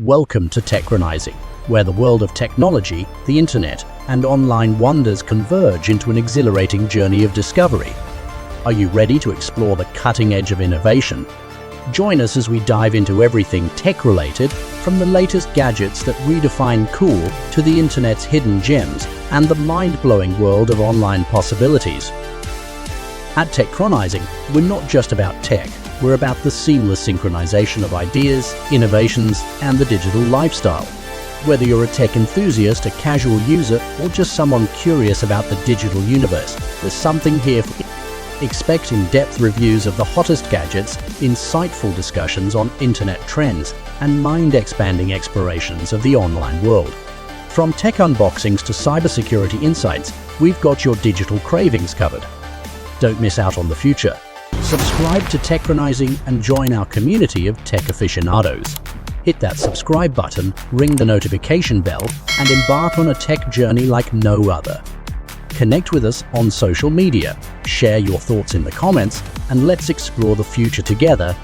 Welcome to Techchronizing, where the world of technology, the internet, and online wonders converge into an exhilarating journey of discovery. Are you ready to explore the cutting edge of innovation? Join us as we dive into everything tech-related, from the latest gadgets that redefine cool to the internet's hidden gems and the mind-blowing world of online possibilities. At Techchronizing, we're not just about tech. We're about the seamless synchronization of ideas, innovations, and the digital lifestyle. Whether you're a tech enthusiast, a casual user, or just someone curious about the digital universe, there's something here for you. Expect in-depth reviews of the hottest gadgets, insightful discussions on internet trends, and mind-expanding explorations of the online world. From tech unboxings to cybersecurity insights, we've got your digital cravings covered. Don't miss out on the future. Subscribe to Techchronizing and join our community of tech aficionados. Hit that subscribe button, ring the notification bell, and embark on a tech journey like no other. Connect with us on social media, share your thoughts in the comments, and let's explore the future together